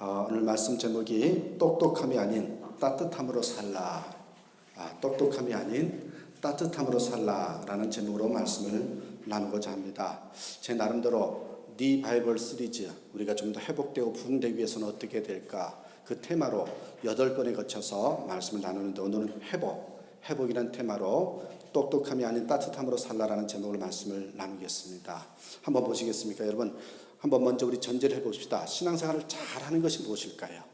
오늘 말씀 제목이 똑똑함이 아닌 따뜻함으로 살라. 똑똑함이 아닌 따뜻함으로 살라라는 제목으로 말씀을 나누고자 합니다. 제 나름대로 네 바이블 시리즈, 우리가 좀 더 회복되고 부흥되기 위해서는 어떻게 될까, 그 테마로 8번에 거쳐서 말씀을 나누는데, 오늘은 회복이라는 테마로 똑똑함이 아닌 따뜻함으로 살라라는 제목으로 말씀을 나누겠습니다. 한번 보시겠습니까? 여러분, 한번 먼저 우리 전제를 해봅시다. 신앙생활을 잘하는 것이 무엇일까요?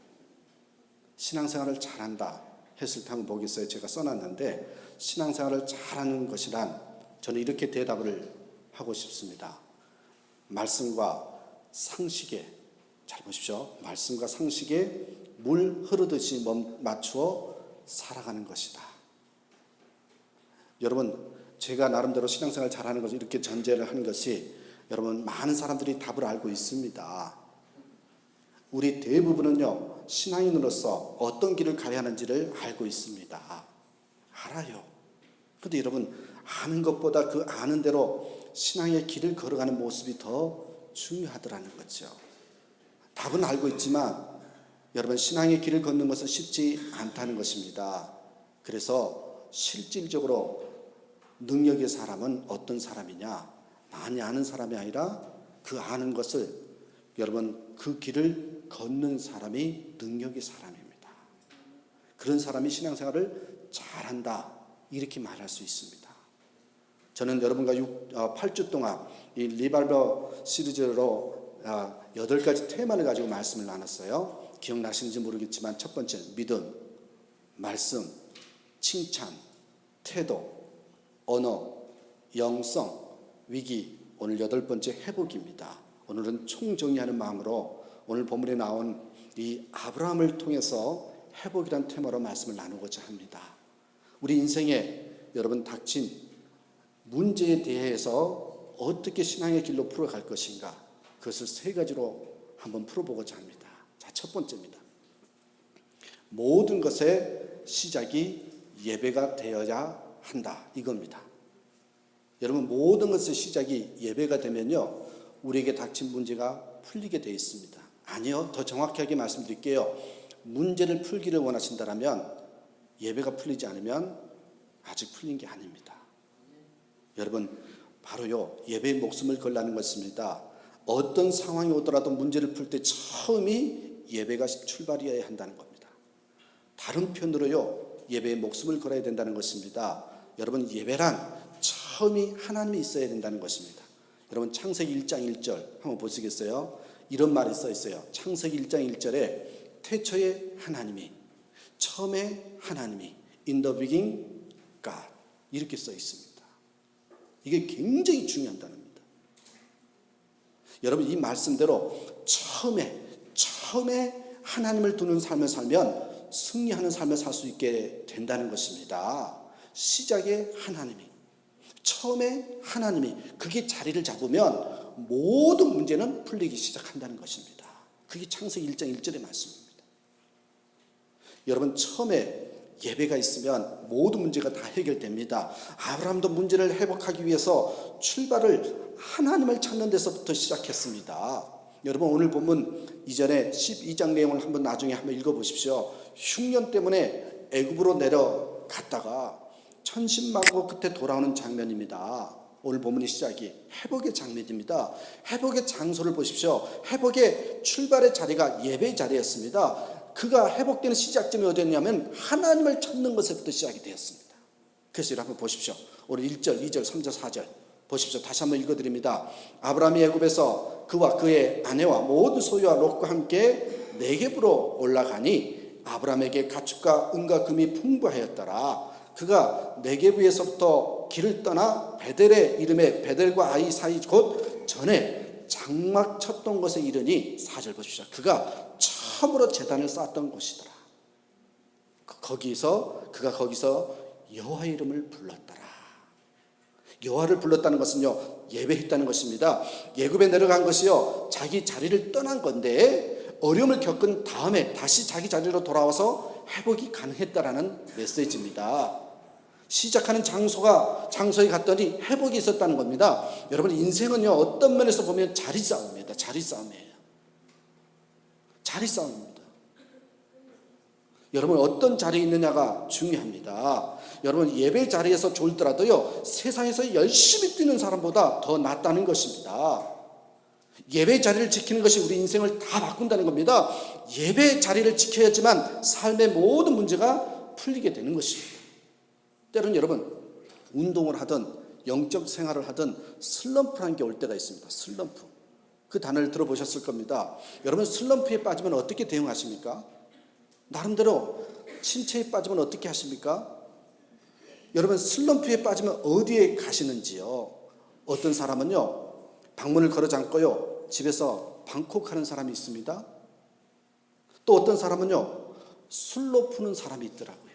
신앙생활을 잘한다 했을 때 한번 보겠어요. 제가 써놨는데, 신앙생활을 잘하는 것이란, 저는 이렇게 대답을 하고 싶습니다. 말씀과 상식에, 잘 보십시오. 말씀과 상식에 물 흐르듯이 맞추어 살아가는 것이다. 여러분, 제가 나름대로 신앙생활 잘하는 것을 이렇게 전제를 하는 것이, 여러분, 많은 사람들이 답을 알고 있습니다. 우리 대부분은요, 신앙인으로서 어떤 길을 가야 하는지를 알고 있습니다. 알아요. 그런데 여러분, 아는 것보다 그 아는 대로 신앙의 길을 걸어가는 모습이 더 중요하더라는 거죠. 답은 알고 있지만 여러분, 신앙의 길을 걷는 것은 쉽지 않다는 것입니다. 그래서 실질적으로 능력의 사람은 어떤 사람이냐? 많이 아는 사람이 아니라 그 아는 것을, 여러분, 그 길을 걷는 사람이 능력의 사람입니다. 그런 사람이 신앙생활을 잘한다, 이렇게 말할 수 있습니다. 저는 여러분과 8주 동안 이 리발버 시리즈로 8가지 테마를 가지고 말씀을 나눴어요. 기억나시는지 모르겠지만, 첫 번째 믿음, 말씀, 칭찬, 태도, 언어, 영성, 위기, 오늘 8번째 회복입니다. 오늘은 총정리하는 마음으로 오늘 본문에 나온 이 아브라함을 통해서 회복이란 테마로 말씀을 나누고자 합니다. 우리 인생에 여러분 닥친 문제에 대해서 어떻게 신앙의 길로 풀어갈 것인가, 그것을 3가지로 한번 풀어보고자 합니다. 자, 첫 번째입니다. 모든 것의 시작이 예배가 되어야 한다, 이겁니다. 여러분, 모든 것의 시작이 예배가 되면요, 우리에게 닥친 문제가 풀리게 되어 있습니다. 아니요, 더 정확하게 말씀드릴게요. 문제를 풀기를 원하신다면 예배가 풀리지 않으면 아직 풀린 게 아닙니다. 여러분, 바로요, 예배에 목숨을 걸라는 것입니다. 어떤 상황이 오더라도 문제를 풀 때 처음이 예배가 출발이어야 한다는 겁니다. 다른 편으로요, 예배에 목숨을 걸어야 된다는 것입니다. 여러분, 예배란 처음이 하나님이 있어야 된다는 것입니다. 여러분, 창세기 1장 1절 한번 보시겠어요? 이런 말이 써 있어요. 창세기 1장 1절에 태초에 하나님이, 처음에 하나님이, in the beginning God, 이렇게 써 있습니다. 이게 굉장히 중요한 단어입니다. 여러분, 이 말씀대로 처음에 하나님을 두는 삶을 살면 승리하는 삶을 살 수 있게 된다는 것입니다. 시작에 하나님이, 처음에 하나님이, 그게 자리를 잡으면 모든 문제는 풀리기 시작한다는 것입니다. 그게 창세기 1장 1절의 말씀입니다. 여러분, 처음에 예배가 있으면 모든 문제가 다 해결됩니다. 아브라함도 문제를 회복하기 위해서 출발을 하나님을 찾는 데서부터 시작했습니다. 여러분, 오늘 본문 이전에 12장 내용을 한번 나중에 한번 읽어보십시오. 흉년 때문에 애굽으로 내려갔다가 천신만고 끝에 돌아오는 장면입니다. 오늘 본문의 시작이 회복의 장면입니다. 회복의 장소를 보십시오. 회복의 출발의 자리가 예배의 자리였습니다. 그가 회복되는 시작점이 어디였냐면 하나님을 찾는 것에부터 시작이 되었습니다. 그래서 여러분 한번 보십시오. 오늘 1절, 2절, 3절, 4절 보십시오. 다시 한번 읽어드립니다. 아브라함이 애굽에서 그와 그의 아내와 모든 소유와 롯과 함께 네겝으로 올라가니 아브라함에게 가축과 은과 금이 풍부하였더라. 그가 네겝에서부터 길을 떠나 베델의 이름에 베델과 아이 사이 곧 전에 장막 쳤던 곳에 이르니, 4절 보십시오. 그가 처음으로 제단을 쌓았던 곳이더라. 그가 거기서 여호와의 이름을 불렀더라. 여호와를 불렀다는 것은요, 예배했다는 것입니다. 애굽에 내려간 것이요, 자기 자리를 떠난 건데 어려움을 겪은 다음에 다시 자기 자리로 돌아와서 회복이 가능했다라는 메시지입니다. 시작하는 장소에 갔더니 회복이 있었다는 겁니다. 여러분, 인생은요, 어떤 면에서 보면 자리 싸움입니다. 자리 싸움이에요. 자리 싸움입니다. 여러분 어떤 자리에 있느냐가 중요합니다. 여러분 예배 자리에서 졸더라도요 세상에서 열심히 뛰는 사람보다 더 낫다는 것입니다. 예배 자리를 지키는 것이 우리 인생을 다 바꾼다는 겁니다. 예배 자리를 지켜야지만 삶의 모든 문제가 풀리게 되는 것입니다. 때로는 여러분 운동을 하든 영적 생활을 하든 슬럼프라는 게 올 때가 있습니다. 슬럼프. 그 단어를 들어보셨을 겁니다. 여러분 슬럼프에 빠지면 어떻게 대응하십니까? 나름대로 침체에 빠지면 어떻게 하십니까? 여러분 슬럼프에 빠지면 어디에 가시는지요? 어떤 사람은요 방문을 걸어 잠고요 집에서 방콕하는 사람이 있습니다. 또 어떤 사람은요 술로 푸는 사람이 있더라고요.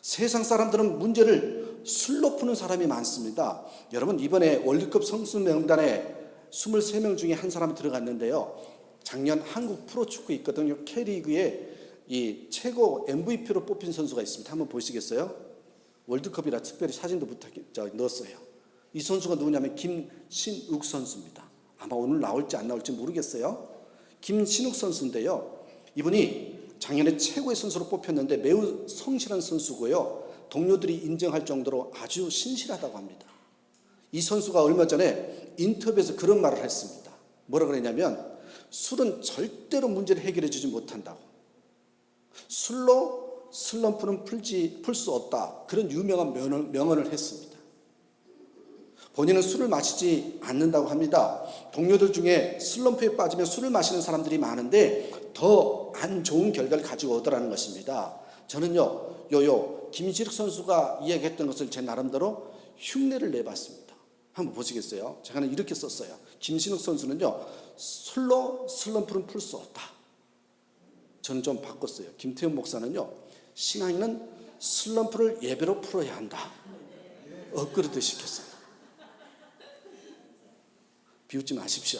세상 사람들은 문제를 술로 푸는 사람이 많습니다. 여러분 이번에 월드컵 선수 명단에 23명 중에 한 사람이 들어갔는데요. 작년 한국 프로축구 있거든요. K리그에 이 최고 MVP로 뽑힌 선수가 있습니다. 한번 보시겠어요? 월드컵이라 특별히 사진도 넣었어요. 이 선수가 누구냐면 김신욱 선수입니다. 아마 오늘 나올지 안 나올지 모르겠어요. 김신욱 선수인데요. 이분이 작년에 최고의 선수로 뽑혔는데 매우 성실한 선수고요. 동료들이 인정할 정도로 아주 신실하다고 합니다. 이 선수가 얼마 전에 인터뷰에서 그런 말을 했습니다. 뭐라 그랬냐면 술은 절대로 문제를 해결해 주지 못한다고. 술로 슬럼프는 풀 수 없다. 그런 유명한 명언을 했습니다. 본인은 술을 마시지 않는다고 합니다. 동료들 중에 슬럼프에 빠지면 술을 마시는 사람들이 많은데 더 안 좋은 결과를 가지고 오더라는 것입니다. 저는요, 김신욱 선수가 이야기했던 것을 제 나름대로 흉내를 내봤습니다. 한번 보시겠어요? 제가는 이렇게 썼어요. 김신욱 선수는요, 술로 슬럼프는 풀 수 없다. 저는 좀 바꿨어요. 김태훈 목사는요, 신앙인은 슬럼프를 예배로 풀어야 한다. 엇그릇 시켰어요. 비웃지 마십시오.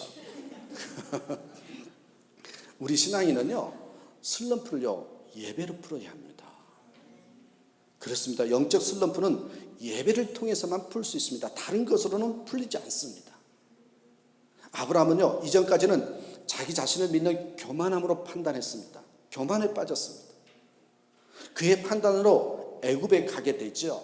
우리 신앙인은요, 슬럼프를요, 예배로 풀어야 합니다. 그렇습니다. 영적 슬럼프는 예배를 통해서만 풀 수 있습니다. 다른 것으로는 풀리지 않습니다. 아브라함은요, 이전까지는 자기 자신을 믿는 교만함으로 판단했습니다. 교만에 빠졌습니다. 그의 판단으로 애굽에 가게 되죠.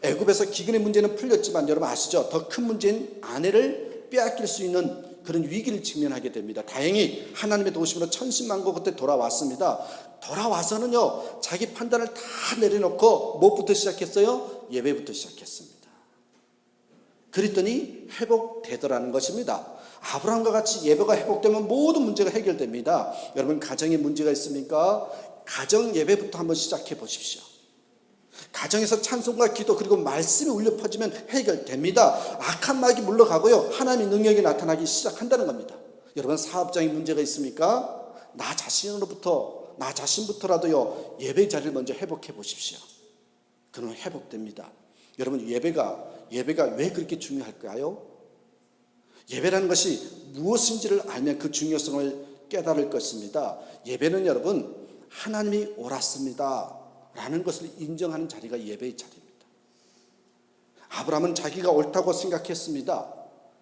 애굽에서 기근의 문제는 풀렸지만 여러분 아시죠? 더 큰 문제인 아내를 빼앗길 수 있는 그런 위기를 직면하게 됩니다. 다행히 하나님의 도우심으로 천신만고 그때 돌아왔습니다. 돌아와서는요 자기 판단을 다 내려놓고 무엇부터 시작했어요? 예배부터 시작했습니다. 그랬더니 회복되더라는 것입니다. 아브라함과 같이 예배가 회복되면 모든 문제가 해결됩니다. 여러분 가정에 문제가 있습니까? 가정 예배부터 한번 시작해 보십시오. 가정에서 찬송과 기도 그리고 말씀이 울려 퍼지면 해결됩니다. 악한 마귀 물러가고요 하나님의 능력이 나타나기 시작한다는 겁니다. 여러분 사업장에 문제가 있습니까? 나 자신부터라도요 예배 자리를 먼저 회복해 보십시오. 그러면 회복됩니다. 여러분 예배가 왜 그렇게 중요할까요? 예배라는 것이 무엇인지를 알면 그 중요성을 깨달을 것입니다. 예배는 여러분 하나님이 옳았습니다 라는 것을 인정하는 자리가 예배의 자리입니다. 아브라함은 자기가 옳다고 생각했습니다.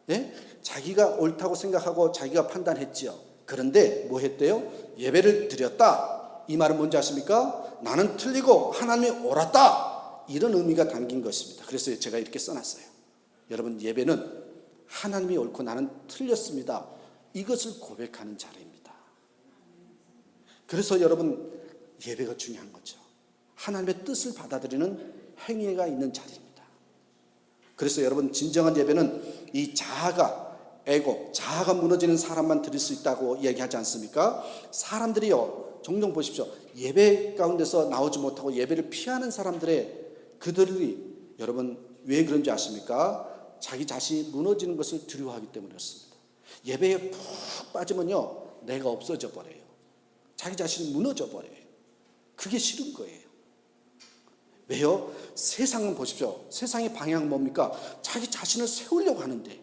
네? 자기가 옳다고 생각하고 자기가 판단했지요. 그런데 뭐 했대요? 예배를 드렸다. 이 말은 뭔지 아십니까? 나는 틀리고 하나님이 옳았다. 이런 의미가 담긴 것입니다. 그래서 제가 이렇게 써놨어요. 여러분 예배는 하나님이 옳고 나는 틀렸습니다. 이것을 고백하는 자리입니다. 그래서 여러분 예배가 중요한 거죠. 하나님의 뜻을 받아들이는 행위가 있는 자리입니다. 그래서 여러분 진정한 예배는 이 자아가 무너지는 사람만 드릴 수 있다고 이야기하지 않습니까? 사람들이요 종종 보십시오. 예배 가운데서 나오지 못하고 예배를 피하는 그들이 여러분 왜 그런지 아십니까? 자기 자신이 무너지는 것을 두려워하기 때문에 그렇습니다. 예배에 푹 빠지면요 내가 없어져 버려요. 자기 자신이 무너져 버려요. 그게 싫은 거예요. 왜요? 세상은 보십시오. 세상의 방향은 뭡니까? 자기 자신을 세우려고 하는데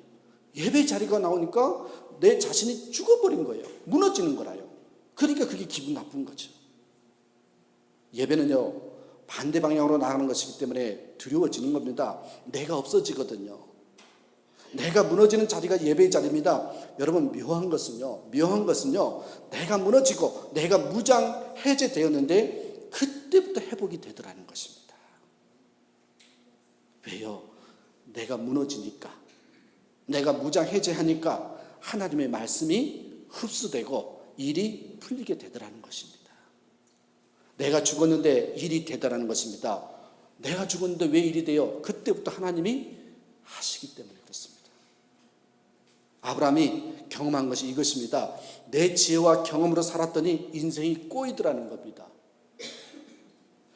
예배 자리가 나오니까 내 자신이 죽어버린 거예요. 무너지는 거라요. 그러니까 그게 기분 나쁜 거죠. 예배는요 반대 방향으로 나가는 것이기 때문에 두려워지는 겁니다. 내가 없어지거든요. 내가 무너지는 자리가 예배의 자리입니다. 여러분, 묘한 것은요, 내가 무너지고 내가 무장 해제되었는데 그때부터 회복이 되더라는 것입니다. 왜요? 내가 무너지니까, 내가 무장 해제하니까 하나님의 말씀이 흡수되고 일이 풀리게 되더라는 것입니다. 내가 죽었는데 일이 되더라는 것입니다. 내가 죽었는데 왜 일이 돼요? 그때부터 하나님이 하시기 때문에 그렇습니다. 아브라함이 경험한 것이 이것입니다. 내 지혜와 경험으로 살았더니 인생이 꼬이더라는 겁니다.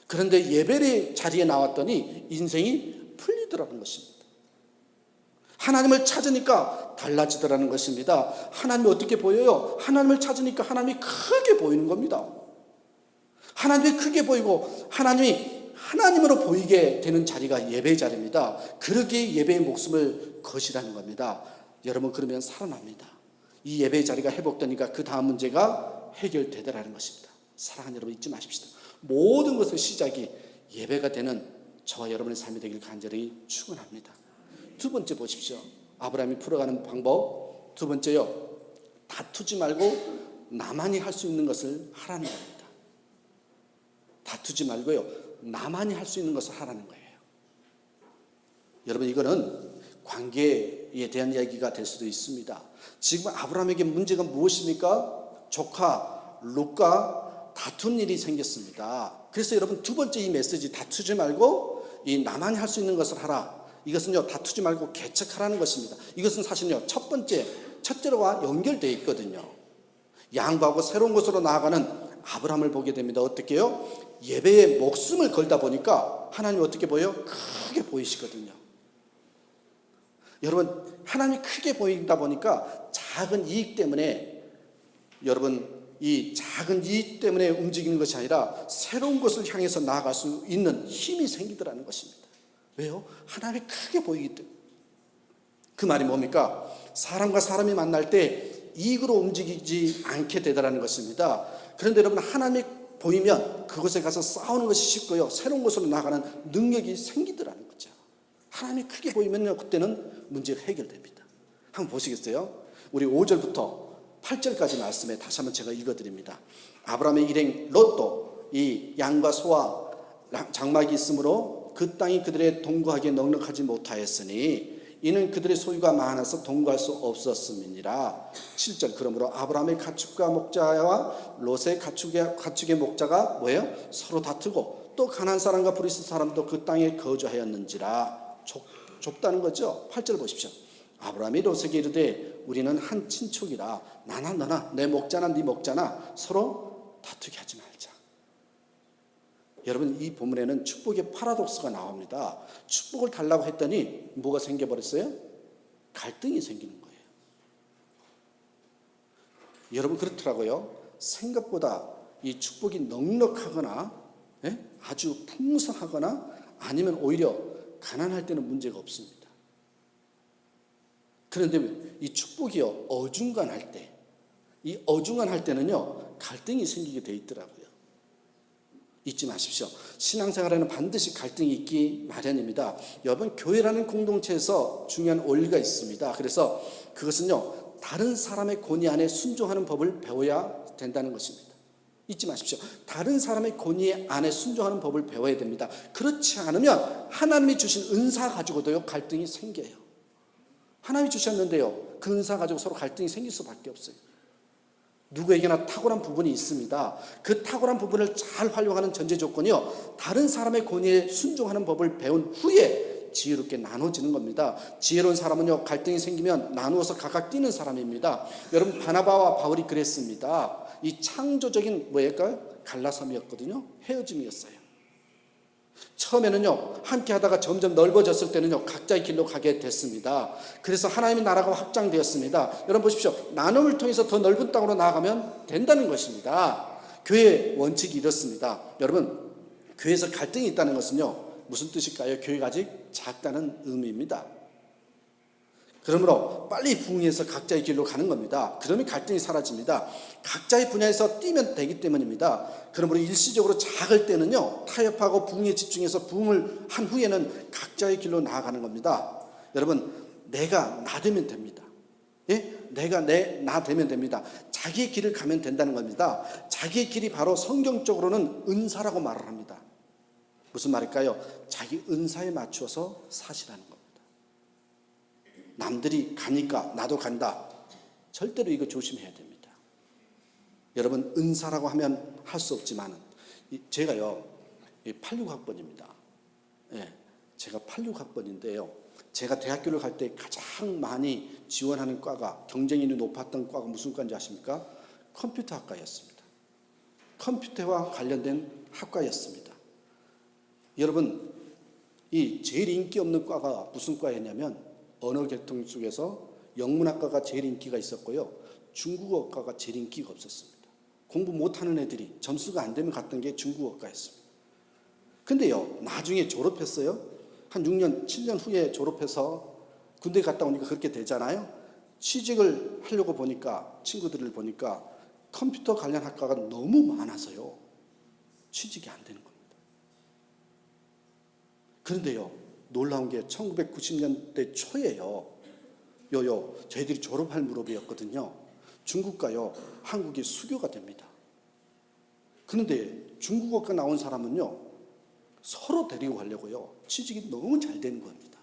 그런데 예배의 자리에 나왔더니 인생이 풀리더라는 것입니다. 하나님을 찾으니까 달라지더라는 것입니다. 하나님이 어떻게 보여요? 하나님을 찾으니까 하나님이 크게 보이는 겁니다. 하나님이 크게 보이고 하나님이 하나님으로 보이게 되는 자리가 예배의 자리입니다. 그러기에 예배의 목숨을 거시라는 겁니다. 여러분, 그러면 살아납니다. 이 예배의 자리가 회복되니까 그 다음 문제가 해결되더라는 것입니다. 사랑하는 여러분, 잊지 마십시다. 모든 것의 시작이 예배가 되는 저와 여러분의 삶이 되길 간절히 축원합니다. 두 번째 보십시오. 아브라함이 풀어가는 방법. 두 번째요, 다투지 말고 나만이 할 수 있는 것을 하라는 겁니다. 다투지 말고요, 나만이 할 수 있는 것을 하라는 거예요. 여러분, 이거는 관계에 대한 이야기가 될 수도 있습니다. 지금 아브라함에게 문제가 무엇입니까? 조카 롯과 다툰 일이 생겼습니다. 그래서 여러분, 두 번째 이 메시지, 다투지 말고 이 나만이 할 수 있는 것을 하라. 이것은요, 다투지 말고 개척하라는 것입니다. 이것은 사실요, 첫째로와 연결되어 있거든요. 양보하고 새로운 곳으로 나아가는 아브라함을 보게 됩니다. 어떻게 해요? 예배에 목숨을 걸다 보니까 하나님이 어떻게 보여요? 크게 보이시거든요. 여러분, 하나님이 크게 보인다 보니까 작은 이익 때문에, 여러분, 이 작은 이익 때문에 움직이는 것이 아니라 새로운 것을 향해서 나아갈 수 있는 힘이 생기더라는 것입니다. 왜요? 하나님이 크게 보이기 때문에. 그 말이 뭡니까? 사람과 사람이 만날 때 이익으로 움직이지 않게 되더라는 것입니다. 그런데 여러분, 하나님이 보이면 그곳에 가서 싸우는 것이 쉽고요, 새로운 곳으로 나가는 능력이 생기더라는 거죠. 하나님이 크게 보이면요, 그때는 문제가 해결됩니다. 한번 보시겠어요? 우리 5절부터 8절까지 말씀에 다시 한번 제가 읽어드립니다. 아브라함의 일행 롯도 이 양과 소와 장막이 있으므로 그 땅이 그들의 동거하기에 넉넉하지 못하였으니 이는 그들의 소유가 많아서 동거할 수 없었음이니라. 7절, 그러므로 아브라함의 가축과 목자와 롯의 가축의 목자가 뭐예요? 서로 다투고 또 가나안 사람과 브리스 사람도 그 땅에 거주하였는지라. 좁다는 거죠. 8절 보십시오. 아브라함이 롯에게 이르되 우리는 한 친족이라 나나 너나 내 목자나 네 목자나 서로 다투게 하지 말자. 여러분, 이 본문에는 축복의 파라독스가 나옵니다. 축복을 달라고 했더니 뭐가 생겨버렸어요? 갈등이 생기는 거예요. 여러분, 그렇더라고요. 생각보다 이 축복이 넉넉하거나 아주 풍성하거나 아니면 오히려 가난할 때는 문제가 없습니다. 그런데 이 축복이요, 어중간할 때, 이 어중간할 때는요, 갈등이 생기게 돼 있더라고요. 잊지 마십시오. 신앙생활에는 반드시 갈등이 있기 마련입니다. 여러분, 교회라는 공동체에서 중요한 원리가 있습니다. 그래서 그것은요, 다른 사람의 권위 안에 순종하는 법을 배워야 된다는 것입니다. 잊지 마십시오. 다른 사람의 권위 안에 순종하는 법을 배워야 됩니다. 그렇지 않으면 하나님이 주신 은사 가지고도요, 갈등이 생겨요. 하나님이 주셨는데요, 그 은사 가지고 서로 갈등이 생길 수밖에 없어요. 누구에게나 탁월한 부분이 있습니다. 그 탁월한 부분을 잘 활용하는 전제 조건이요, 다른 사람의 권위에 순종하는 법을 배운 후에 지혜롭게 나눠지는 겁니다. 지혜로운 사람은요, 갈등이 생기면 나누어서 각각 뛰는 사람입니다. 여러분, 바나바와 바울이 그랬습니다. 이 창조적인 뭐일까요? 갈라섬이었거든요. 헤어짐이었어요. 처음에는요, 함께 하다가 점점 넓어졌을 때는요, 각자의 길로 가게 됐습니다. 그래서 하나님의 나라가 확장되었습니다. 여러분 보십시오. 나눔을 통해서 더 넓은 땅으로 나아가면 된다는 것입니다. 교회의 원칙이 이렇습니다. 여러분, 교회에서 갈등이 있다는 것은요, 무슨 뜻일까요? 교회가 아직 작다는 의미입니다. 그러므로 빨리 부흥해서 각자의 길로 가는 겁니다. 그러면 갈등이 사라집니다. 각자의 분야에서 뛰면 되기 때문입니다. 그러므로 일시적으로 작을 때는요, 타협하고 부흥에 집중해서 부흥을 한 후에는 각자의 길로 나아가는 겁니다. 여러분, 내가 나 되면 됩니다. 예? 내가 나 되면 됩니다. 자기의 길을 가면 된다는 겁니다. 자기의 길이 바로 성경적으로는 은사라고 말을 합니다. 무슨 말일까요? 자기 은사에 맞추어서 사시라는 겁니다. 남들이 가니까 나도 간다. 절대로 이거 조심해야 됩니다. 여러분, 은사라고 하면 할 수 없지만 제가요 86학번입니다. 예, 제가 86학번인데요. 제가 대학교를 갈 때 가장 많이 지원하는 과가, 경쟁률이 높았던 과가 무슨 과인지 아십니까? 컴퓨터학과였습니다. 컴퓨터와 관련된 학과였습니다. 여러분, 이 제일 인기 없는 과가 무슨 과였냐면 언어 계통 속에서 영문학과가 제일 인기가 있었고요. 중국어과가 제일 인기가 없었습니다. 공부 못하는 애들이 점수가 안 되면 갔던 게 중국어과였습니다. 근데요, 나중에 졸업했어요. 한 6년, 7년 후에 졸업해서 군대 갔다 오니까 그렇게 되잖아요. 취직을 하려고 보니까, 친구들을 보니까 컴퓨터 관련 학과가 너무 많아서요. 취직이 안 되는 겁니다. 그런데요, 놀라운 게 1990년대 초에요. 저희들이 졸업할 무렵이었거든요. 중국과요, 한국이 수교가 됩니다. 그런데 중국어과 나온 사람은요, 서로 데리고 가려고요. 취직이 너무 잘 되는 겁니다.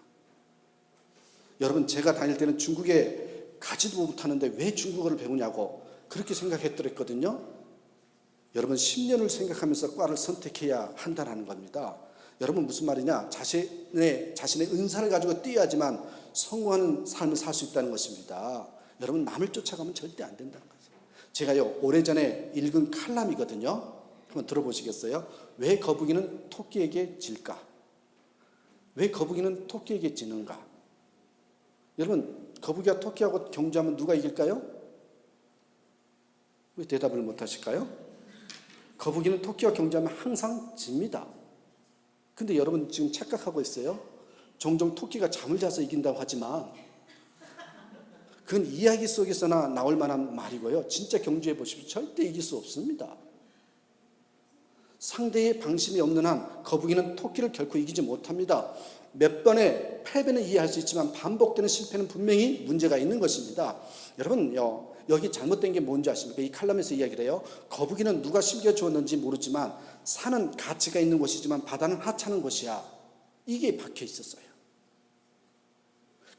여러분, 제가 다닐 때는 중국에 가지도 못하는데 왜 중국어를 배우냐고 그렇게 생각했더랬거든요. 여러분, 10년을 생각하면서 과를 선택해야 한다는 겁니다. 여러분, 무슨 말이냐? 자신의 은사를 가지고 뛰어야지만 성공하는 삶을 살 수 있다는 것입니다. 여러분, 남을 쫓아가면 절대 안 된다는 거죠. 제가요, 오래전에 읽은 칼럼이거든요. 한번 들어보시겠어요? 왜 거북이는 토끼에게 질까? 왜 거북이는 토끼에게 지는가? 여러분, 거북이와 토끼하고 경주하면 누가 이길까요? 왜 대답을 못 하실까요? 거북이는 토끼와 경주하면 항상 집니다. 근데 여러분 지금 착각하고 있어요. 종종 토끼가 잠을 자서 이긴다고 하지만 그건 이야기 속에서나 나올 만한 말이고요. 진짜 경주해 보십시오. 절대 이길 수 없습니다. 상대의 방심이 없는 한 거북이는 토끼를 결코 이기지 못합니다. 몇 번의 패배는 이해할 수 있지만 반복되는 실패는 분명히 문제가 있는 것입니다. 여러분요, 여기 잘못된 게 뭔지 아십니까? 이 칼럼에서 이야기를 해요. 거북이는 누가 심겨주었는지 모르지만 산은 가치가 있는 곳이지만 바다는 하찮은 곳이야. 이게 박혀 있었어요.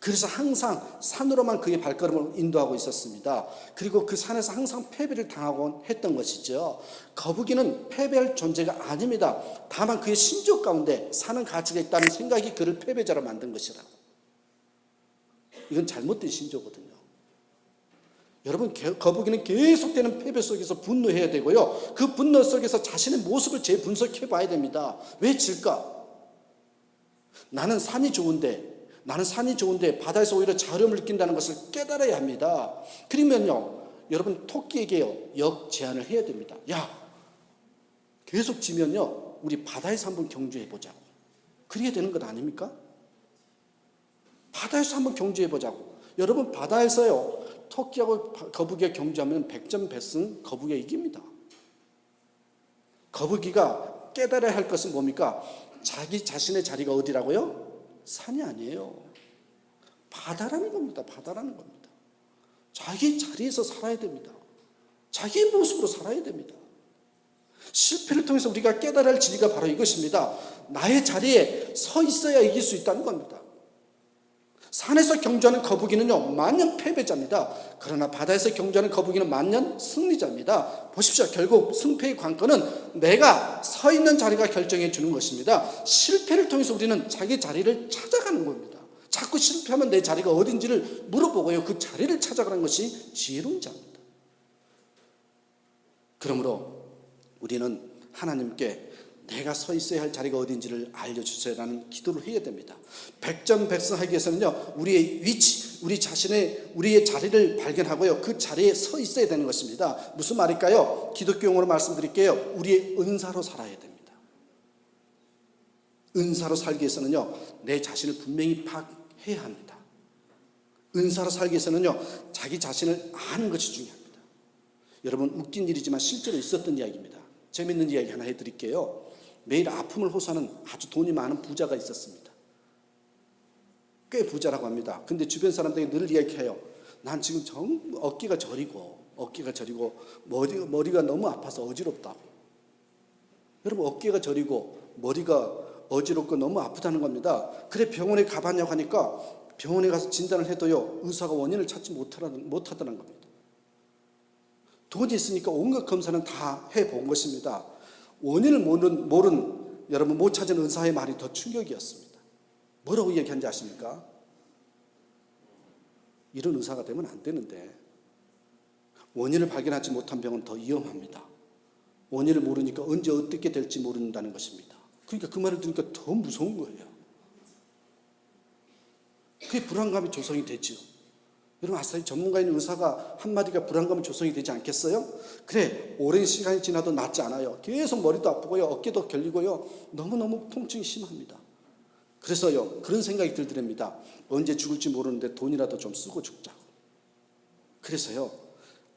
그래서 항상 산으로만 그의 발걸음을 인도하고 있었습니다. 그리고 그 산에서 항상 패배를 당하곤 했던 것이죠. 거북이는 패배할 존재가 아닙니다. 다만 그의 심적 가운데 사는 가치가 있다는 생각이 그를 패배자로 만든 것이라고. 이건 잘못된 신조거든요. 여러분, 거북이는 계속되는 패배 속에서 분노해야 되고요. 그 분노 속에서 자신의 모습을 재분석해 봐야 됩니다. 왜 질까? 나는 산이 좋은데 바다에서 오히려 자유를 느낀다는 것을 깨달아야 합니다. 그러면요, 여러분, 토끼에게요, 역제안을 해야 됩니다. 야, 계속 지면요, 우리 바다에서 한번 경주해 보자고. 그래야 되는 것 아닙니까? 바다에서 한번 경주해 보자고. 여러분, 바다에서요, 토끼하고 거북이가 경주하면 100점 배승 거북이가 이깁니다. 거북이가 깨달아야 할 것은 뭡니까? 자기 자신의 자리가 어디라고요? 산이 아니에요. 바다라는 겁니다. 바다라는 겁니다. 자기 자리에서 살아야 됩니다. 자기의 모습으로 살아야 됩니다. 실패를 통해서 우리가 깨달아야 할 진리가 바로 이것입니다. 나의 자리에 서 있어야 이길 수 있다는 겁니다. 산에서 경주하는 거북이는요, 만년 패배자입니다. 그러나 바다에서 경주하는 거북이는 만년 승리자입니다. 보십시오. 결국 승패의 관건은 내가 서 있는 자리가 결정해 주는 것입니다. 실패를 통해서 우리는 자기 자리를 찾아가는 겁니다. 자꾸 실패하면 내 자리가 어딘지를 물어보고요, 그 자리를 찾아가는 것이 지혜로운 자입니다. 그러므로 우리는 하나님께 내가 서 있어야 할 자리가 어딘지를 알려주세요라는 기도를 해야 됩니다. 100점 백승하기 위해서는요, 우리의 위치, 우리의 자리를 발견하고요, 그 자리에 서 있어야 되는 것입니다. 무슨 말일까요? 기독교 용어로 말씀드릴게요. 우리의 은사로 살아야 됩니다. 은사로 살기 위해서는요, 내 자신을 분명히 파악해야 합니다. 은사로 살기 위해서는요, 자기 자신을 아는 것이 중요합니다. 여러분, 웃긴 일이지만 실제로 있었던 이야기입니다. 재밌는 이야기 하나 해드릴게요. 매일 아픔을 호소하는 아주 돈이 많은 부자가 있었습니다. 꽤 부자라고 합니다. 근데 주변 사람들이 늘 이야기해요. 난 지금 어깨가 저리고 머리가 너무 아파서 어지럽다고. 여러분, 어깨가 저리고 머리가 어지럽고 너무 아프다는 겁니다. 그래, 병원에 가봤냐고 하니까 병원에 가서 진단을 해도요, 의사가 원인을 찾지 못하더란 겁니다. 돈이 있으니까 온갖 검사는 다 해본 것입니다. 원인을 모른 여러분, 못 찾은 의사의 말이 더 충격이었습니다. 뭐라고 얘기한지 아십니까? 이런 의사가 되면 안 되는데, 원인을 발견하지 못한 병은 더 위험합니다. 원인을 모르니까 언제 어떻게 될지 모른다는 것입니다. 그러니까 그 말을 들으니까 더 무서운 거예요. 그게 불안감이 조성이 되죠. 여러분, 아싸리 전문가인 의사가 한마디가 불안감이 조성이 되지 않겠어요? 그래, 오랜 시간이 지나도 낫지 않아요. 계속 머리도 아프고요, 어깨도 결리고요, 너무너무 통증이 심합니다. 그래서요, 그런 생각이 들더랍니다. 언제 죽을지 모르는데 돈이라도 좀 쓰고 죽자고. 그래서요,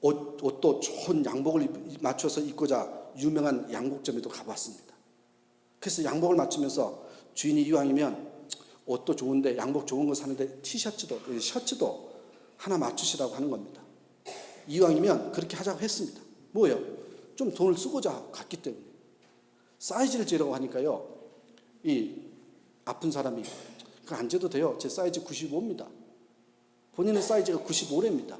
옷도 좋은 양복을 맞춰서 입고자 유명한 양복점에도 가봤습니다. 그래서 양복을 맞추면서 주인이 이왕이면 옷도 좋은데 양복 좋은 거 사는데 셔츠도 하나 맞추시라고 하는 겁니다. 이왕이면 그렇게 하자고 했습니다. 뭐예요? 좀 돈을 쓰고자 갔기 때문에. 사이즈를 재라고 하니까요, 이 아픈 사람이 그거 안 재도 돼요. 제 사이즈 95입니다. 본인의 사이즈가 95랍니다.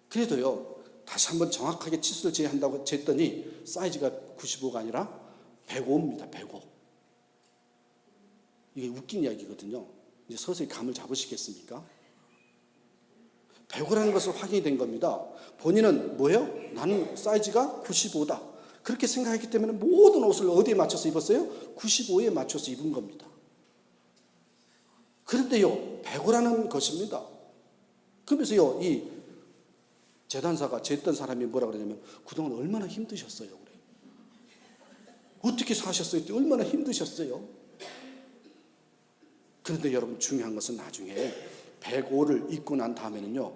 그래도요, 다시 한번 정확하게 치수를 재한다고 쟀더니 사이즈가 95가 아니라 105입니다. 105. 이게 웃긴 이야기거든요. 이제 서서히 감을 잡으시겠습니까? 105라는 것을 확인이 된 겁니다. 본인은 뭐예요? 나는 사이즈가 95다. 그렇게 생각했기 때문에 모든 옷을 어디에 맞춰서 입었어요? 95에 맞춰서 입은 겁니다. 그런데요, 105라는 것입니다. 그러면서요, 이 재단사가 쟀던 사람이 뭐라 그러냐면, 그동안 얼마나 힘드셨어요? 그래. 어떻게 사셨어요? 얼마나 힘드셨어요? 그런데 여러분, 중요한 것은 나중에 105를 입고 난 다음에는요,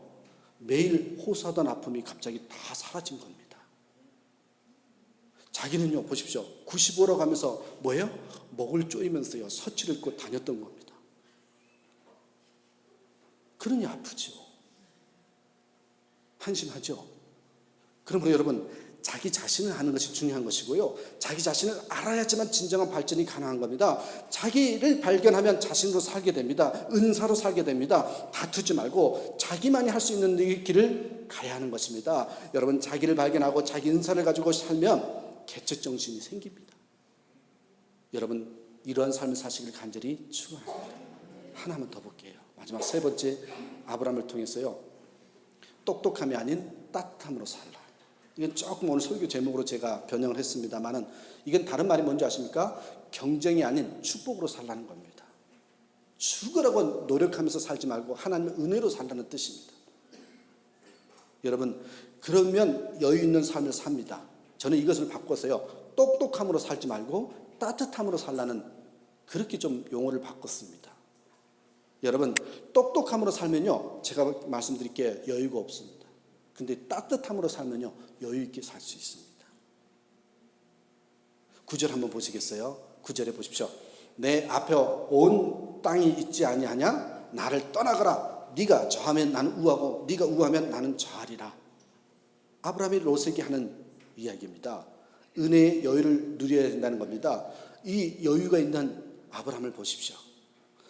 매일 호소하던 아픔이 갑자기 다 사라진 겁니다. 자기는요, 보십시오, 95라고 하면서 뭐예요? 목을 조이면서요, 서치를 입고 다녔던 겁니다. 그러니 아프죠. 한심하죠. 그러므로 여러분, 자기 자신을 아는 것이 중요한 것이고요, 자기 자신을 알아야지만 진정한 발전이 가능한 겁니다. 자기를 발견하면 자신으로 살게 됩니다. 은사로 살게 됩니다. 다투지 말고 자기만이 할 수 있는 길을 가야 하는 것입니다. 여러분, 자기를 발견하고 자기 은사를 가지고 살면 개척 정신이 생깁니다. 여러분, 이러한 삶을 사시길 간절히 축원합니다. 하나만 더 볼게요. 마지막 세 번째, 아브라함을 통해서요, 똑똑함이 아닌 따뜻함으로 살라. 이건 조금 오늘 설교 제목으로 제가 변형을 했습니다만은, 이건 다른 말이 뭔지 아십니까? 경쟁이 아닌 축복으로 살라는 겁니다. 죽으라고 노력하면서 살지 말고 하나님의 은혜로 살라는 뜻입니다. 여러분, 그러면 여유 있는 삶을 삽니다. 저는 이것을 바꿔서요, 똑똑함으로 살지 말고 따뜻함으로 살라는, 그렇게 좀 용어를 바꿨습니다. 여러분, 똑똑함으로 살면요, 제가 말씀드릴게요, 여유가 없습니다. 근데 따뜻함으로 살면요, 여유 있게 살 수 있습니다. 9절 한번 보시겠어요? 9절에 보십시오. 내 앞에 온 땅이 있지 아니하냐? 나를 떠나가라. 네가 저하면 나는 우하고 네가 우하면 나는 저하리라. 아브라함이 롯에게 하는 이야기입니다. 은혜의 여유를 누려야 된다는 겁니다. 이 여유가 있는 아브라함을 보십시오.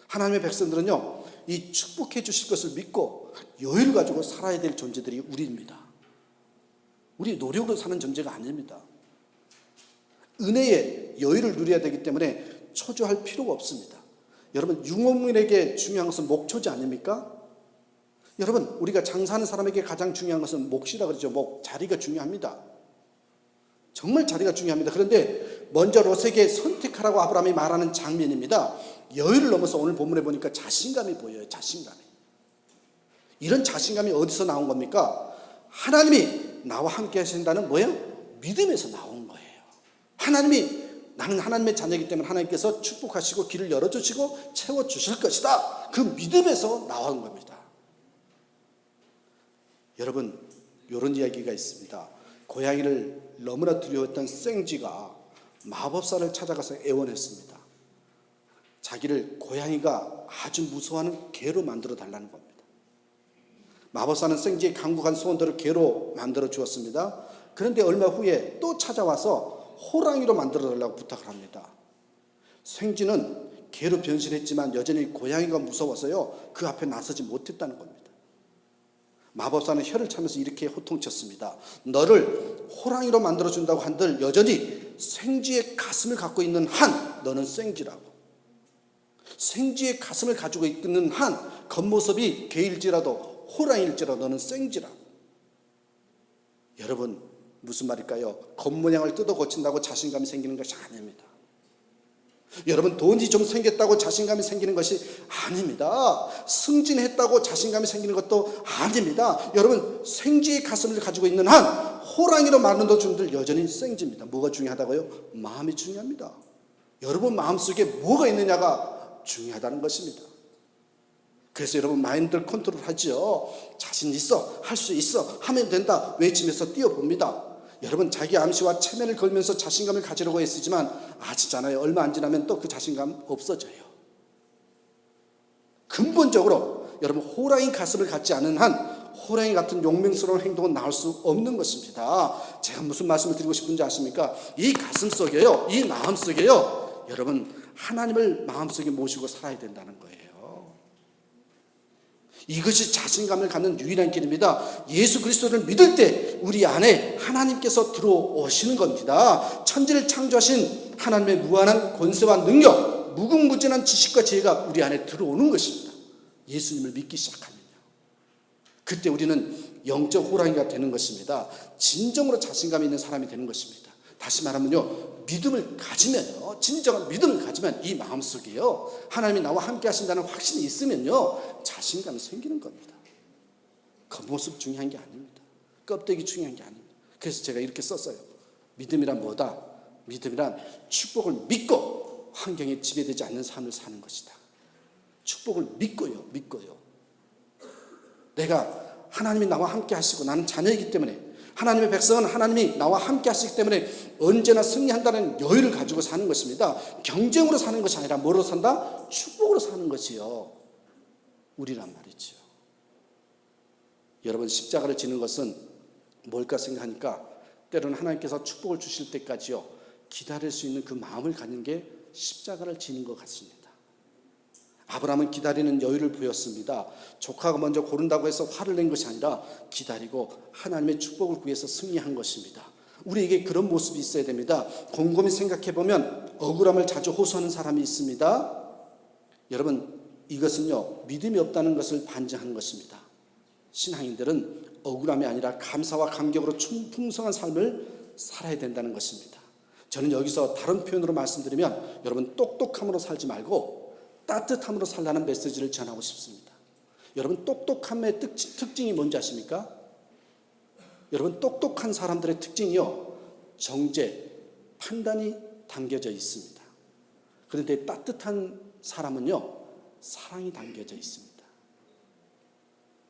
하나님의 백성들은요, 이 축복해 주실 것을 믿고 여유를 가지고 살아야 될 존재들이 우리입니다. 우리 노력으로 사는 존재가 아닙니다. 은혜의 여유를 누려야 되기 때문에 초조할 필요가 없습니다. 여러분, 융업민에게 중요한 것은 목초지 아닙니까? 여러분, 우리가 장사하는 사람에게 가장 중요한 것은 몫이라 그러죠. 목, 자리가 중요합니다. 정말 자리가 중요합니다. 그런데 먼저 롯에게 선택하라고 아브라함이 말하는 장면입니다. 여유를 넘어서 오늘 본문에 보니까 자신감이 보여요. 자신감이. 이런 자신감이 어디서 나온 겁니까? 하나님이 나와 함께 하신다는 뭐예요? 믿음에서 나온 거예요. 하나님이, 나는 하나님의 자녀이기 때문에 하나님께서 축복하시고 길을 열어주시고 채워주실 것이다. 그 믿음에서 나온 겁니다. 여러분, 이런 이야기가 있습니다. 고양이를 너무나 두려워했던 생쥐가 마법사를 찾아가서 애원했습니다. 자기를 고양이가 아주 무서워하는 개로 만들어 달라는 겁니다. 마법사는 생쥐의 강국한 소원들을 개로 만들어 주었습니다. 그런데 얼마 후에 또 찾아와서 호랑이로 만들어 달라고 부탁을 합니다. 생쥐는 개로 변신했지만 여전히 고양이가 무서워서요, 그 앞에 나서지 못했다는 겁니다. 마법사는 혀를 차면서 이렇게 호통쳤습니다. 너를 호랑이로 만들어준다고 한들 여전히 생쥐의 가슴을 갖고 있는 한 너는 생쥐라고. 생쥐의 가슴을 가지고 있는 한 겉모습이 개일지라도 호랑이일지라도 너는 생쥐라고. 여러분, 무슨 말일까요? 겉모양을 뜯어 고친다고 자신감이 생기는 것이 아닙니다. 여러분, 돈이 좀 생겼다고 자신감이 생기는 것이 아닙니다. 승진했다고 자신감이 생기는 것도 아닙니다. 여러분, 생쥐의 가슴을 가지고 있는 한 호랑이로 만든 분들 여전히 생쥐입니다. 뭐가 중요하다고요? 마음이 중요합니다. 여러분 마음속에 뭐가 있느냐가 중요하다는 것입니다. 그래서 여러분 마인드 컨트롤 하죠. 자신 있어, 할 수 있어, 하면 된다 외치면서 뛰어봅니다. 여러분, 자기 암시와 체면을 걸면서 자신감을 가지려고 애쓰지만 아시잖아요. 얼마 안 지나면 또 그 자신감 없어져요. 근본적으로 여러분, 호랑이 가슴을 갖지 않은 한 호랑이 같은 용맹스러운 행동은 나올 수 없는 것입니다. 제가 무슨 말씀을 드리고 싶은지 아십니까? 이 가슴 속에요, 이 마음 속에요, 여러분 하나님을 마음속에 모시고 살아야 된다는 거예요. 이것이 자신감을 갖는 유일한 길입니다. 예수 그리스도를 믿을 때 우리 안에 하나님께서 들어오시는 겁니다. 천지를 창조하신 하나님의 무한한 권세와 능력, 무궁무진한 지식과 지혜가 우리 안에 들어오는 것입니다. 예수님을 믿기 시작하면요, 그때 우리는 영적 호랑이가 되는 것입니다. 진정으로 자신감 있는 사람이 되는 것입니다. 다시 말하면요, 믿음을 가지면요, 진정한 믿음을 가지면 이 마음속에요, 하나님이 나와 함께 하신다는 확신이 있으면요, 자신감이 생기는 겁니다. 겉모습 중요한 게 아닙니다. 껍데기 중요한 게 아닙니다. 그래서 제가 이렇게 썼어요. 믿음이란 뭐다? 믿음이란 축복을 믿고 환경에 지배되지 않는 삶을 사는 것이다. 축복을 믿고요. 내가 하나님이 나와 함께 하시고 나는 자녀이기 때문에, 하나님의 백성은 하나님이 나와 함께 하시기 때문에 언제나 승리한다는 여유를 가지고 사는 것입니다. 경쟁으로 사는 것이 아니라 뭐로 산다? 축복으로 사는 것이요, 우리란 말이죠. 여러분, 십자가를 지는 것은 뭘까 생각하니까 때로는 하나님께서 축복을 주실 때까지요 기다릴 수 있는 그 마음을 갖는 게 십자가를 지는 것 같습니다. 아브라함은 기다리는 여유를 보였습니다. 조카가 먼저 고른다고 해서 화를 낸 것이 아니라 기다리고 하나님의 축복을 구해서 승리한 것입니다. 우리에게 그런 모습이 있어야 됩니다. 곰곰이 생각해보면 억울함을 자주 호소하는 사람이 있습니다. 여러분, 이것은요 믿음이 없다는 것을 반증하는 것입니다. 신앙인들은 억울함이 아니라 감사와 감격으로 풍성한 삶을 살아야 된다는 것입니다. 저는 여기서 다른 표현으로 말씀드리면 여러분, 똑똑함으로 살지 말고 따뜻함으로 살라는 메시지를 전하고 싶습니다. 여러분, 똑똑함의 특징이 뭔지 아십니까? 여러분, 똑똑한 사람들의 특징이요, 정죄, 판단이 담겨져 있습니다. 그런데 따뜻한 사람은요, 사랑이 담겨져 있습니다.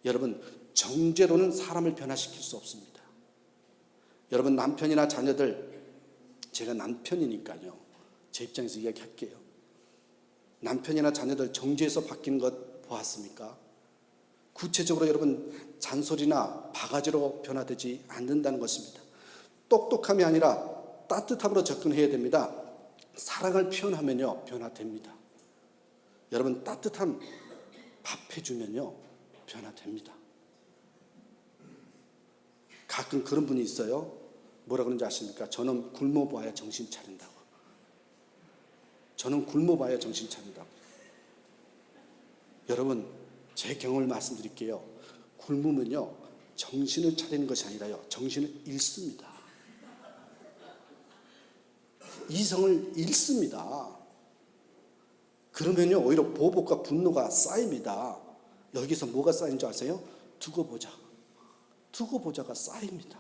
여러분, 정죄로는 사람을 변화시킬 수 없습니다. 여러분, 남편이나 자녀들, 제가 남편이니까요 제 입장에서 이야기할게요. 남편이나 자녀들 정죄에서 바뀌는 것 보았습니까? 구체적으로 여러분, 잔소리나 바가지로 변화되지 않는다는 것입니다. 똑똑함이 아니라 따뜻함으로 접근해야 됩니다. 사랑을 표현하면요 변화됩니다. 여러분, 따뜻한 밥 해주면요 변화됩니다. 가끔 그런 분이 있어요. 뭐라 그런지 아십니까? 저는 굶어봐야 정신 차린다고. 저는 굶어봐야 정신 차린다고. 여러분, 제 경험을 말씀드릴게요. 굶으면요 정신을 차리는 것이 아니라요 정신을 잃습니다. 이성을 잃습니다. 그러면요 오히려 보복과 분노가 쌓입니다. 여기서 뭐가 쌓인 줄 아세요? 두고 보자가 쌓입니다.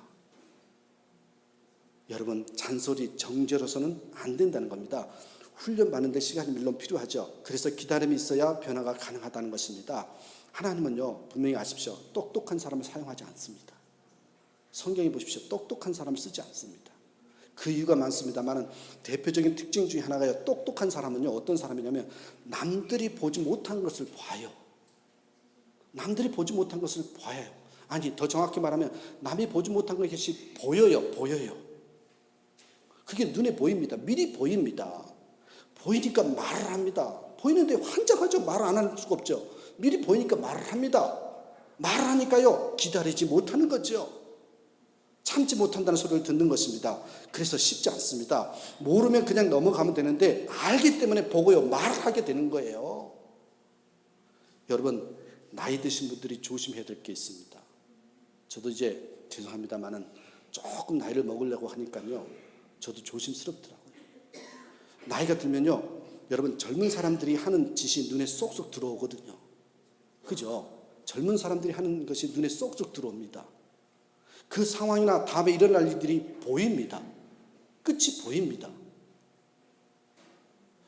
여러분, 잔소리, 정죄로서는 안 된다는 겁니다. 훈련받는 데 시간이 물론 필요하죠. 그래서 기다림이 있어야 변화가 가능하다는 것입니다. 하나님은요 분명히 아십시오, 똑똑한 사람을 사용하지 않습니다. 성경에 보십시오, 똑똑한 사람을 쓰지 않습니다. 그 이유가 많습니다만 대표적인 특징 중에 하나가요. 똑똑한 사람은요, 어떤 사람이냐면 남들이 보지 못한 것을 봐요. 남들이 보지 못한 것을 봐요. 아니, 더 정확히 말하면 남이 보지 못한 것이 보여요. 그게 눈에 보입니다. 미리 보입니다. 보이니까 말을 합니다. 보이는데 환장하죠. 말을 안 할 수가 없죠. 미리 보이니까 말을 합니다. 말을 하니까요, 기다리지 못하는 거죠. 참지 못한다는 소리를 듣는 것입니다. 그래서 쉽지 않습니다. 모르면 그냥 넘어가면 되는데 알기 때문에 보고요, 말을 하게 되는 거예요. 여러분, 나이 드신 분들이 조심해야 될 게 있습니다. 저도 이제 죄송합니다만은 조금 나이를 먹으려고 하니까요, 저도 조심스럽더라고요. 나이가 들면요, 여러분, 젊은 사람들이 하는 짓이 눈에 쏙쏙 들어오거든요. 그죠? 젊은 사람들이 하는 것이 눈에 쏙쏙 들어옵니다. 그 상황이나 다음에 일어날 일들이 보입니다. 끝이 보입니다.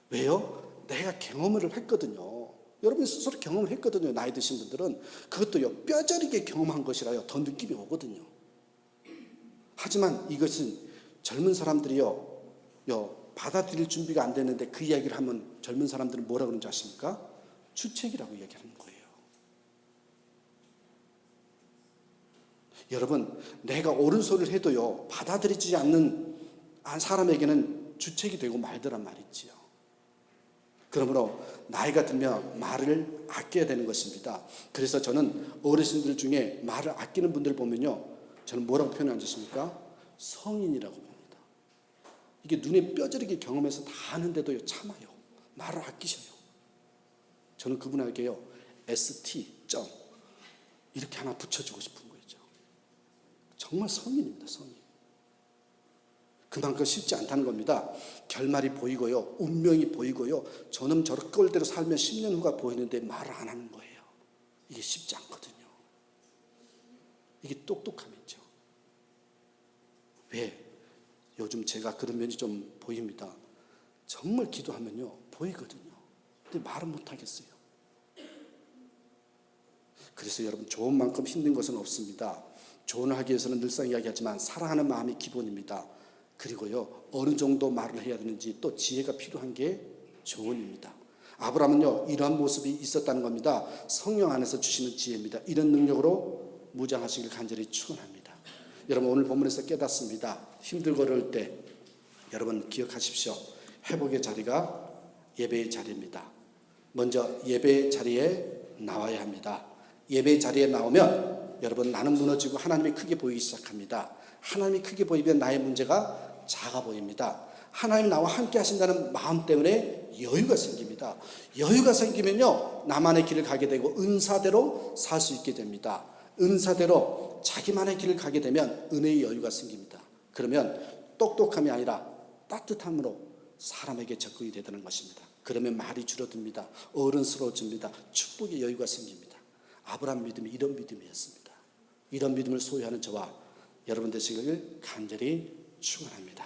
왜요? 내가 경험을 했거든요. 여러분 스스로 경험을 했거든요. 나이 드신 분들은 그것도요, 뼈저리게 경험한 것이라요, 더 느낌이 오거든요. 하지만 이것은 젊은 사람들이요, 받아들일 준비가 안 되는데 그 이야기를 하면 젊은 사람들은 뭐라 그러는지 아십니까? 주책이라고 이야기하는 거예요. 여러분, 내가 옳은 소리를 해도요, 받아들이지 않는 사람에게는 주책이 되고 말더란 말이지요. 그러므로 나이가 들면 말을 아껴야 되는 것입니다. 그래서 저는 어르신들 중에 말을 아끼는 분들 보면요, 저는 뭐라고 표현하지 않습니까? 성인이라고 봅니다. 이게 눈에 뼈저리게 경험해서 다 아는데도 참아요. 말을 아끼셔요. 저는 그분에게요, ST 점 이렇게 하나 붙여주고 싶은 거죠. 정말 성인입니다. 성인. 그만큼 쉽지 않다는 겁니다. 결말이 보이고요, 운명이 보이고요, 저놈 저럴 꼴대로 살면 10년 후가 보이는데 말을 안 하는 거예요. 이게 쉽지 않거든요. 이게 똑똑함이죠. 왜? 요즘 제가 그런 면이 좀 보입니다. 정말 기도하면요, 보이거든요. 근데 말은 못 하겠어요. 그래서 여러분, 좋은 만큼 힘든 것은 없습니다. 조언을 하기 위해서는 늘상 이야기하지만 사랑하는 마음이 기본입니다. 그리고요, 어느 정도 말을 해야 되는지 또 지혜가 필요한 게 조언입니다. 아브라함은요, 이러한 모습이 있었다는 겁니다. 성령 안에서 주시는 지혜입니다. 이런 능력으로 무장하시길 간절히 축원합니다. 여러분, 오늘 본문에서 깨닫습니다. 힘들고 어려울 때 여러분 기억하십시오. 회복의 자리가 예배의 자리입니다. 먼저 예배의 자리에 나와야 합니다. 예배의 자리에 나오면 여러분, 나는 무너지고 하나님이 크게 보이기 시작합니다. 하나님이 크게 보이면 나의 문제가 작아 보입니다. 하나님 나와 함께 하신다는 마음 때문에 여유가 생깁니다. 여유가 생기면요, 나만의 길을 가게 되고 은사대로 살 수 있게 됩니다. 은사대로 자기만의 길을 가게 되면 은혜의 여유가 생깁니다. 그러면 똑똑함이 아니라 따뜻함으로 사람에게 접근이 되는 것입니다. 그러면 말이 줄어듭니다. 어른스러워집니다. 축복의 여유가 생깁니다. 아브라함 믿음이 이런 믿음이었습니다. 이런 믿음을 소유하는 저와 여러분 되시길 간절히 축원합니다.